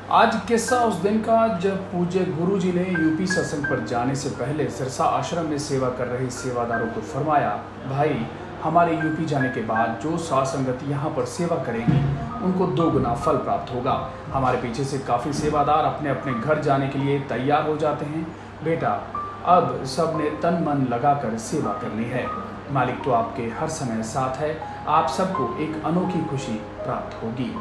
आज किस्सा उस दिन का जब पूज्य गुरुजी ने यूपी सत्संग पर जाने से पहले सिरसा आश्रम में सेवा कर रहे सेवादारों को फरमाया, भाई हमारे यूपी जाने के बाद जो साध संगत यहाँ पर सेवा करेगी उनको 2 गुना फल प्राप्त होगा। हमारे पीछे से काफ़ी सेवादार अपने अपने घर जाने के लिए तैयार हो जाते हैं। बेटा अब सब ने तन मन लगाकर सेवा करनी है। मालिक तो आपके हर समय साथ है। आप सबको एक अनोखी खुशी प्राप्त होगी।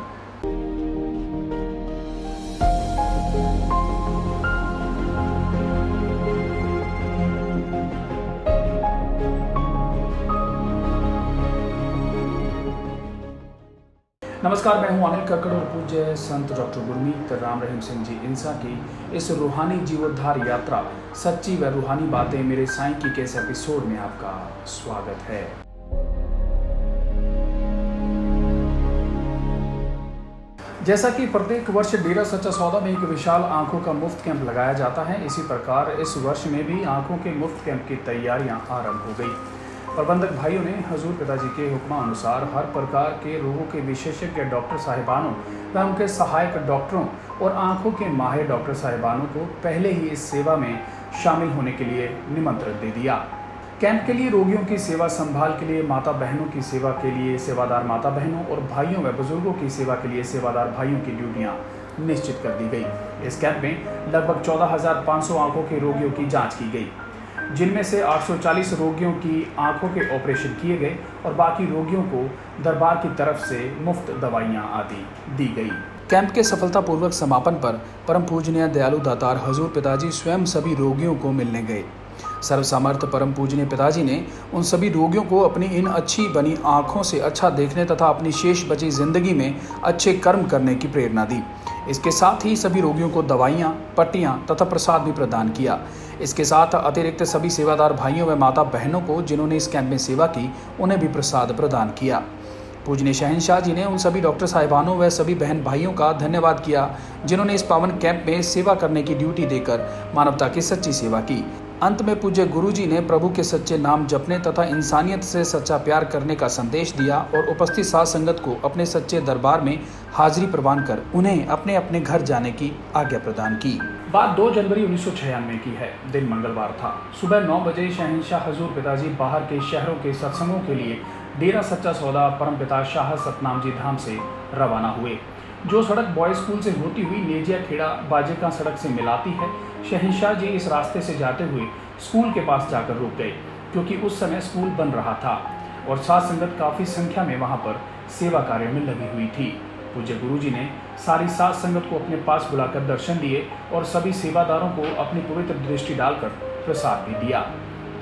नमस्कार, मैं हूं अनिल कक्कड़ और पूज्य संत डॉक्टर गुरमीत राम रहीम सिंह जी इंसा की इस रूहानी जीवोद्धार यात्रा सच्ची व रूहानी बातें मेरे साईं की के इस एपिसोड में आपका स्वागत है। जैसा कि प्रत्येक वर्ष डेरा सच्चा सौदा में एक विशाल आंखों का मुफ्त कैंप लगाया जाता है, इसी प्रकार इस वर्ष में भी आंखों के मुफ्त कैंप की तैयारियां आरंभ हो गई। प्रबंधक भाइयों ने हजूर पिताजी के हुक्मानुसार हर प्रकार के रोगों के विशेषज्ञ डॉक्टर साहिबानों व उनके सहायक डॉक्टरों और आंखों के माहिर डॉक्टर साहिबानों को पहले ही इस सेवा में शामिल होने के लिए निमंत्रण दे दिया। कैंप के लिए रोगियों की सेवा संभाल के लिए माता बहनों की सेवा के लिए सेवादार माता बहनों और भाइयों व बुजुर्गों की सेवा के लिए सेवादार भाइयों की ड्यूटियां निश्चित कर दी गई। इस कैंप में लगभग 14,500 आंखों के रोगियों की जाँच की गई, जिनमें से 840 रोगियों की आंखों के ऑपरेशन किए गए और बाकी रोगियों को दरबार की तरफ से मुफ्त दवाइयां आदि दी गई। कैंप के सफलतापूर्वक समापन पर परम पूजनीय दयालु दातार हजूर पिताजी स्वयं सभी रोगियों को मिलने गए। सर्वसामर्थ्य परम पूजनीय पिताजी ने उन सभी रोगियों को अपनी इन अच्छी बनी आंखों से अच्छा देखने तथा अपनी शेष बची जिंदगी में अच्छे कर्म करने की प्रेरणा दी। इसके साथ ही सभी रोगियों को दवाइयाँ, पट्टियाँ तथा प्रसाद भी प्रदान किया। इसके साथ अतिरिक्त सभी सेवादार भाइयों व माता बहनों को जिन्होंने इस कैंप में सेवा की, उन्हें भी प्रसाद प्रदान किया। पूजनीय शहंशाह जी ने उन सभी डॉक्टर साहिबानों व सभी बहन भाइयों का धन्यवाद किया जिन्होंने इस पावन कैंप में सेवा करने की ड्यूटी देकर मानवता की सच्ची सेवा की। अंत में पूज्य गुरुजी ने प्रभु के सच्चे नाम जपने तथा इंसानियत से सच्चा प्यार करने का संदेश दिया और उपस्थित साध संगत को अपने सच्चे दरबार में हाजिरी प्रदान कर उन्हें अपने अपने घर जाने की आज्ञा प्रदान की। बात 2 जनवरी 1996 की है। दिन मंगलवार था। सुबह 9 बजे शहंशाह हजूर पिताजी बाहर के शहरों के सत्संगों के लिए डेरा सच्चा सौदा परमपिता शाह सतनाम जी धाम से रवाना हुए, जो सड़क बॉय स्कूल से होती हुई नेजिया खेड़ा बाजेका सड़क से मिलाती है। शहंशाह जी इस रास्ते से जाते हुए स्कूल के पास जाकर रुक गए, क्योंकि उस समय स्कूल बन रहा था और साध संगत काफ़ी संख्या में वहाँ पर सेवा कार्य में लगी हुई थी। पूज्य गुरुजी ने सारी साध संगत को अपने पास बुलाकर दर्शन दिए और सभी सेवादारों को अपनी पवित्र दृष्टि डालकर प्रसाद भी दिया।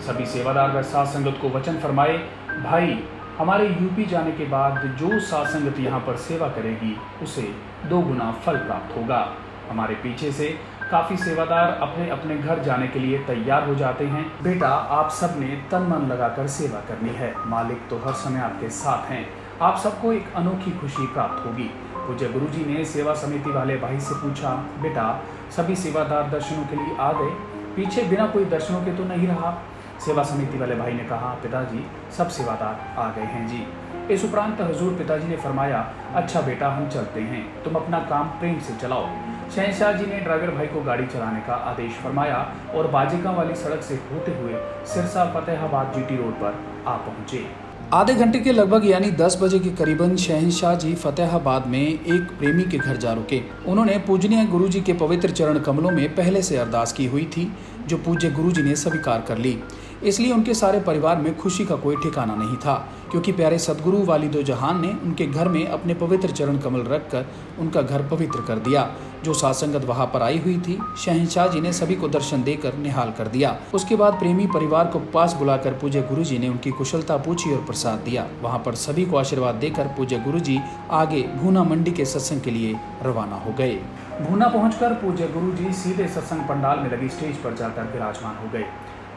सभी सेवादार व साध संगत को वचन फरमाए, भाई हमारे यूपी जाने के बाद जो साध संगत यहाँ पर सेवा करेगी उसे 2 गुना फल प्राप्त होगा। हमारे पीछे से काफ़ी सेवादार अपने अपने घर जाने के लिए तैयार हो जाते हैं। बेटा आप सब ने तन मन लगाकर सेवा करनी है। मालिक तो हर समय आपके साथ हैं। आप सबको एक अनोखी खुशी प्राप्त होगी। पूज्य गुरुजी ने सेवा समिति वाले भाई से पूछा, बेटा सभी सेवादार दर्शनों के लिए आ गए? पीछे बिना कोई दर्शनों के तो नहीं रहा? सेवा समिति वाले भाई ने कहा, पिताजी सब सेवादार आ गए हैं जी। इस उपरांत हजूर पिताजी ने फरमाया, अच्छा बेटा हम चलते हैं, तुम अपना काम प्रेम से चलाओ। शहंशाह जी ने ड्राइवर भाई को गाड़ी चलाने का आदेश फरमाया और बाजिका वाली सड़क से होते हुए सिरसा फतेहाबाद जीटी रोड पर आ पहुंचे। आधे घंटे के लगभग यानी 10 बजे के करीबन शहंशाह जी फतेहाबाद में एक प्रेमी के घर जा रुके। उन्होंने पूजनीय गुरुजी के पवित्र चरण कमलों में पहले से अरदास की हुई थी, जो पूज्य गुरुजी ने स्वीकार कर ली। इसलिए उनके सारे परिवार में खुशी का कोई ठिकाना नहीं था, क्योंकि प्यारे सदगुरु वाली दो जहान ने उनके घर में अपने पवित्र चरण कमल रखकर उनका घर पवित्र कर दिया। जो साध संगत वहां पर आई हुई थी, शहंशाह जी ने सभी को दर्शन देकर निहाल कर दिया। उसके बाद प्रेमी परिवार को पास बुलाकर पूज्य गुरुजी ने उनकी कुशलता पूछी और प्रसाद दिया। वहां पर सभी को आशीर्वाद देकर पूज्य गुरुजी आगे भूना मंडी के सत्संग के लिए रवाना हो गए। भूना पहुंचकर पूज्य गुरुजी सीधे सत्संग पंडाल में लगी स्टेज पर जाकर विराजमान हो गए।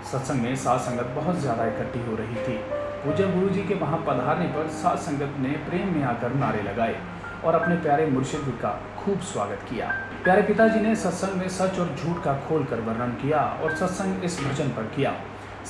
सत्संग में साध संगत बहुत ज्यादा इकट्ठी हो रही थी। पूज्य गुरुजी के वहां पधारने पर साध संगत ने प्रेम में आकर नारे लगाए और अपने प्यारे मुर्शिद का खूब स्वागत किया। प्यारे पिताजी ने सत्संग में सच और झूठ का खोलकर वर्णन किया और सत्संग इस भजन पर किया,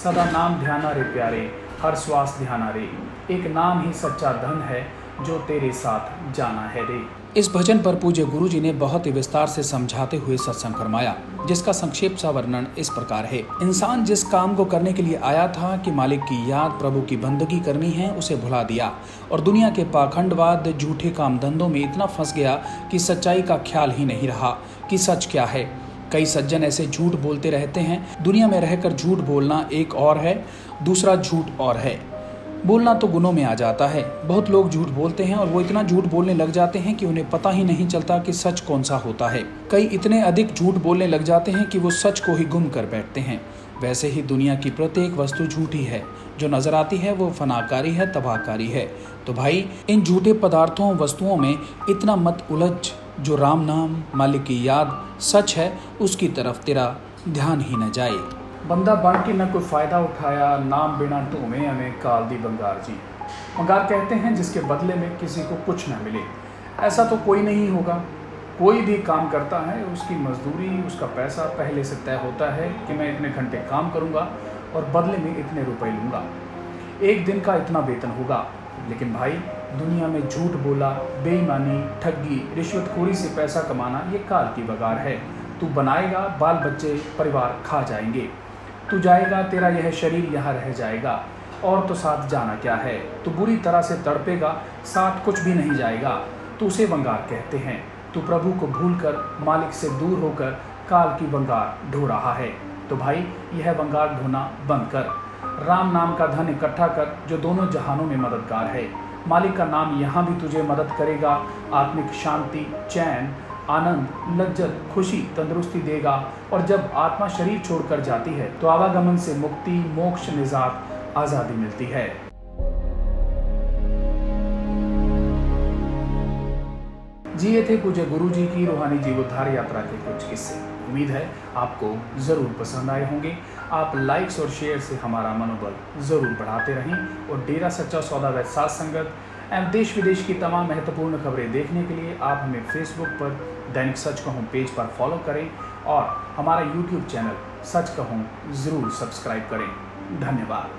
सदा नाम ध्याना रे प्यारे, हर श्वास ध्याना रे, एक नाम ही सच्चा धन है, जो तेरे साथ जाना है रे। इस भजन पर पूज्य गुरु जी ने बहुत ही विस्तार से समझाते हुए सत्संग फरमाया, जिसका संक्षेप सा वर्णन इस प्रकार है। इंसान जिस काम को करने के लिए आया था कि मालिक की याद, प्रभु की बंदगी करनी है, उसे भुला दिया और दुनिया के पाखंडवाद, झूठे काम धंधों में इतना फंस गया कि सच्चाई का ख्याल ही नहीं रहा कि सच क्या है। कई सज्जन ऐसे झूठ बोलते रहते हैं। दुनिया में रहकर झूठ बोलना एक और है, दूसरा झूठ और है। बोलना तो गुनों में आ जाता है। बहुत लोग झूठ बोलते हैं और वो इतना झूठ बोलने लग जाते हैं कि उन्हें पता ही नहीं चलता कि सच कौन सा होता है। कई इतने अधिक झूठ बोलने लग जाते हैं कि वो सच को ही गुम कर बैठते हैं। वैसे ही दुनिया की प्रत्येक वस्तु झूठी है। जो नजर आती है वो फनाकारी है, तबाहकारी है। तो भाई, इन झूठे पदार्थों, वस्तुओं में इतना मत उलझ। जो राम नाम, मालिक की याद सच है, उसकी तरफ तेरा ध्यान ही न जाए। बंदा बन के न कोई फ़ायदा उठाया, नाम बिना ढूंढे हमें काल दी बंगार जी। बंगार कहते हैं जिसके बदले में किसी को कुछ न मिले। ऐसा तो कोई नहीं होगा। कोई भी काम करता है, उसकी मजदूरी, उसका पैसा पहले से तय होता है कि मैं इतने घंटे काम करूँगा और बदले में इतने रुपए लूँगा, एक दिन का इतना वेतन होगा। लेकिन भाई, दुनिया में झूठ बोला, बेईमानी, ठगी, रिश्वतखोरी से पैसा कमाना ये काल की बगार है। तू बनाएगा, बाल बच्चे परिवार खा जाएंगे। तू जाएगा, तेरा यह शरीर यहाँ रह जाएगा, और तो साथ जाना क्या है। तू बुरी तरह से तड़पेगा, साथ कुछ भी नहीं जाएगा। तो उसे वंगार कहते हैं। तू प्रभु को भूलकर, मालिक से दूर होकर काल की वंगार ढो रहा है। तो भाई, यह वंगार ढोना बंद कर। राम नाम का धन इकट्ठा कर, जो दोनों जहानों में मददगार है। मालिक का नाम यहाँ भी तुझे मदद करेगा। आत्मिक शांति, चैन, आनंद, लज्जत, खुशी, तंदुरुस्ती देगा। और जब आत्मा शरीर छोड़कर जाती है तो आवागमन से मुक्ति, मोक्ष, निजात, आज़ादी मिलती है। जी, ये थे पूज्य गुरु जी की रूहानी जीवोद्धार यात्रा के कुछ किस्से। उम्मीद है आपको ज़रूर पसंद आए होंगे। आप लाइक्स और शेयर से हमारा मनोबल ज़रूर बढ़ाते रहें और डेरा सच्चा सौदा व साथ संगत एवं देश विदेश की तमाम महत्वपूर्ण खबरें देखने के लिए आप हमें फेसबुक पर दैनिक सच कहूँ पेज पर फॉलो करें और हमारा यूट्यूब चैनल सच कहूँ ज़रूर सब्सक्राइब करें। धन्यवाद।